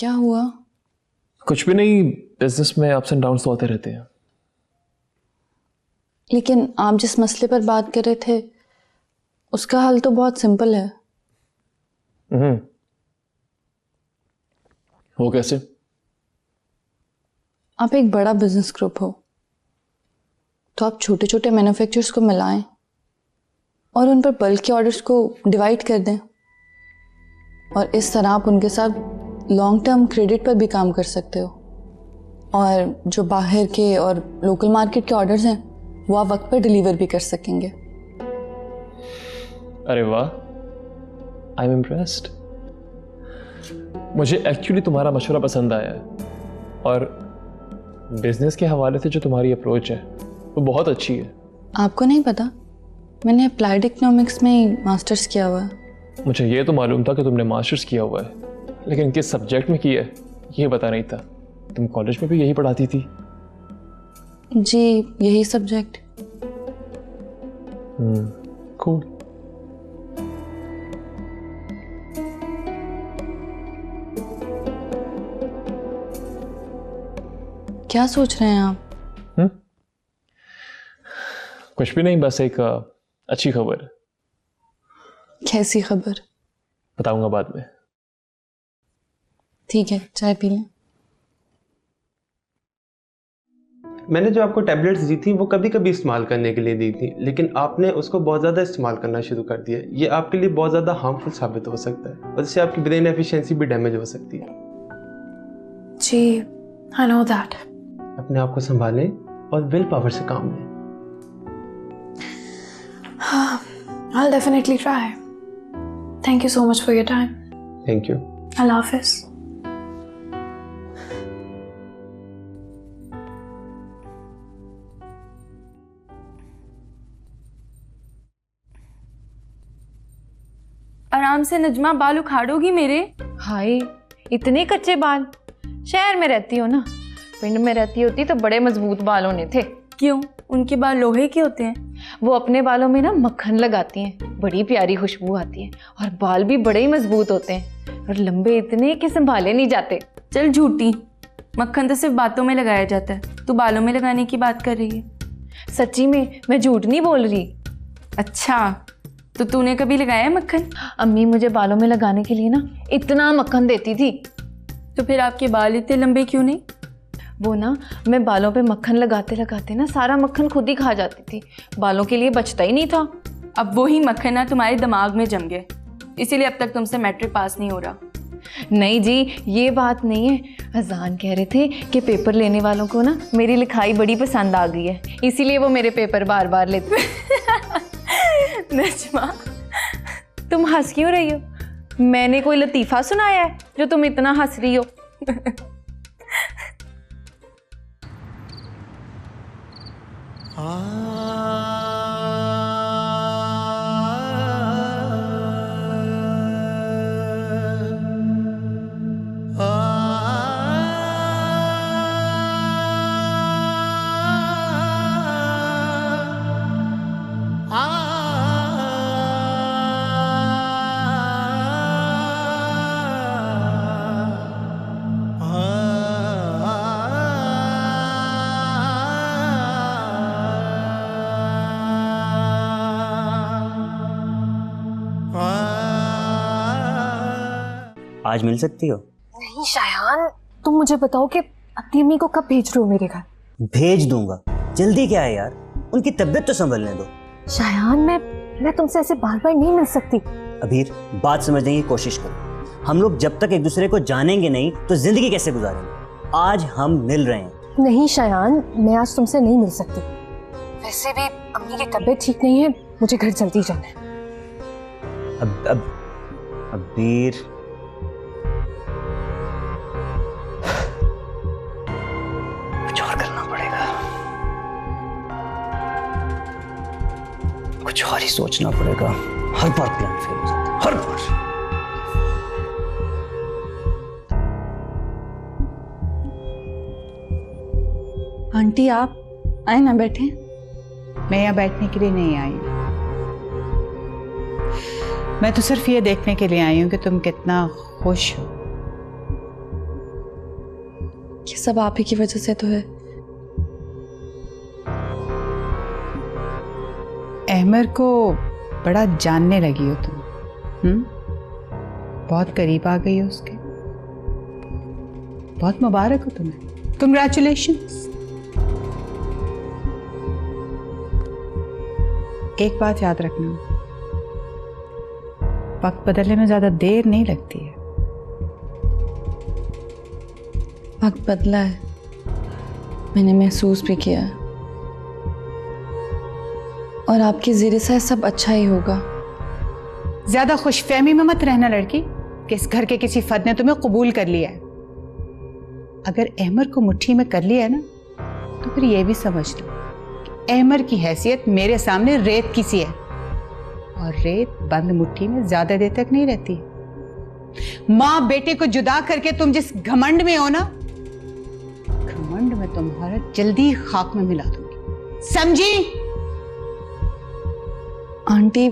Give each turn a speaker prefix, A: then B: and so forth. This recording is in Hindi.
A: क्या हुआ?
B: कुछ भी नहीं, बिजनेस में अप्स एंड डाउन्स तो होते रहते हैं।
A: लेकिन आप जिस मसले पर बात कर रहे थे उसका हल तो बहुत सिंपल है।
B: वो कैसे?
A: आप एक बड़ा बिजनेस ग्रुप हो तो आप छोटे छोटे मैन्युफैक्चरर्स को मिलाएं और उन पर बल्क के ऑर्डर्स को डिवाइड कर दें, और इस तरह आप उनके साथ लॉन्ग टर्म क्रेडिट पर भी काम कर सकते हो, और जो बाहर के और लोकल मार्केट के ऑर्डर्स हैं वो आप वक्त पर डिलीवर भी कर सकेंगे।
B: अरे वाह, आई एम इम्प्रेस्ड। मुझे एक्चुअली तुम्हारा मशवरा पसंद आया है, और बिजनेस के हवाले से जो तुम्हारी अप्रोच है वो बहुत अच्छी है।
A: आपको नहीं पता, मैंने अप्लाइड इकोनॉमिक्स में मास्टर्स किया हुआ है।
B: मुझे ये तो मालूम था कि तुमने मास्टर्स किया हुआ है, लेकिन किस सब्जेक्ट में किया है ये पता नहीं था। तुम कॉलेज में भी यही पढ़ाती थी?
A: जी, यही सब्जेक्ट।
B: कूल।
A: क्या सोच रहे हैं आप?
B: कुछ भी नहीं, बस एक अच्छी खबर।
A: कैसी खबर?
B: बताऊंगा बाद में।
A: ठीक है, चाय पी लें।
C: मैंने जो आपको टैबलेट्स दी थी वो कभी कभी इस्तेमाल करने के लिए दी थी, लेकिन आपने उसको बहुत ज़्यादा इस्तेमाल करना शुरू कर दिया। ये आपके लिए बहुत ज़्यादा हार्मफुल साबित हो सकता है और इससे आपकी ब्रेन एफिशिएंसी भी डैमेज हो सकती है।
D: जी, आई नो दैट।
C: अपने आप को संभालें और विल पावर से काम लें।
D: I'll definitely try. Thank you so much for your time.
C: Thank you.
D: Allah Hafiz.
E: आराम से नजमा, बाल उखाड़ोगी मेरे?
F: हाय, इतने कच्चे बाल। शहर में रहती हो ना, पिंड में रहती होती तो बड़े मजबूत बाल होने थे।
E: क्यों, उनके बाल लोहे के होते हैं?
F: वो अपने बालों में ना मक्खन लगाती हैं, बड़ी प्यारी खुशबू आती है, और बाल भी बड़े ही मजबूत होते हैं, और लंबे इतने कि संभाले नहीं जाते।
E: चल झूठी, मक्खन तो सिर्फ बातों में लगाया जाता है, तू बालों में लगाने की बात कर रही है।
F: सच्ची में, मैं झूठ नहीं बोल रही।
E: अच्छा, तो तूने कभी लगाया है मक्खन?
F: अम्मी मुझे बालों में लगाने के लिए ना इतना मक्खन देती थी।
E: तो फिर आपके बाल इतने लंबे क्यों नहीं?
F: वो ना, मैं बालों पे मक्खन लगाते लगाते ना सारा मक्खन खुद ही खा जाती थी, बालों के लिए बचता ही नहीं था।
E: अब वो ही मक्खन ना तुम्हारे दिमाग में जम गए, इसीलिए अब तक तुमसे मैट्रिक पास नहीं हो रहा।
F: नहीं जी, ये बात नहीं है। अजान कह रहे थे कि पेपर लेने वालों को ना मेरी लिखाई बड़ी पसंद आ गई है, इसीलिए वो मेरे पेपर बार बार लेते।
E: नजमा,
F: तुम हंस क्यों रही हो? मैंने कोई लतीफ़ा सुनाया है जो तुम इतना हंस रही हो?
G: आज मिल सकती हो?
D: नहीं शायान, तुम मुझे बताओ कि अपनी अम्मी को कब भेज रहे हो मेरे घर?
G: भेज दूंगा, जल्दी क्या है यार, उनकी तबीयत तो संभलने दो।
D: शायान, मैं तुमसे ऐसे बार बार नहीं मिल सकती।
G: अबीर, बात समझने की कोशिश करो। हम लोग जब तक एक दूसरे को जानेंगे नहीं तो जिंदगी कैसे गुजारेंगे? आज हम मिल रहे हैं।
D: नहीं शायान, मैं आज तुमसे नहीं मिल सकती। वैसे भी अम्मी की तबीयत ठीक नहीं है, मुझे घर जल्दी जाना है।
G: अबीर, कुछ और करना पड़ेगा, कुछ और ही सोचना पड़ेगा। हर बार प्लान फेल हो जाता है, हर बार।
A: आंटी, आप आए ना, बैठे।
H: मैं यहाँ बैठने के लिए नहीं आई, मैं तो सिर्फ ये देखने के लिए आई हूँ कि तुम कितना खुश हो।
A: ये सब आप ही की वजह से तो है।
H: अहमर को बड़ा जानने लगी हो तुम, बहुत करीब आ गई हो उसके। बहुत मुबारक हो तुम्हें, कंग्रेचुलेशंस। एक बात याद रखना, वक्त बदलने में ज्यादा देर नहीं लगती है।
A: वक्त बदला है, मैंने महसूस भी किया है, और आपकी ज़ेरे से सब अच्छा ही होगा।
H: ज्यादा खुशफहमी में मत रहना लड़की कि इस घर के किसी फर्द ने तुम्हें कबूल कर लिया है। अगर अहमर को मुट्ठी में कर लिया है ना, तो फिर यह भी समझ लो कि अहमर की हैसियत मेरे सामने रेत की सी है, और रेत बंद मुट्ठी में ज्यादा देर तक नहीं रहती। माँ बेटे को जुदा करके तुम जिस घमंड में हो ना, घमंड में तुम्हारा जल्दी खाक में मिला दूंगी, समझी?
A: आंटी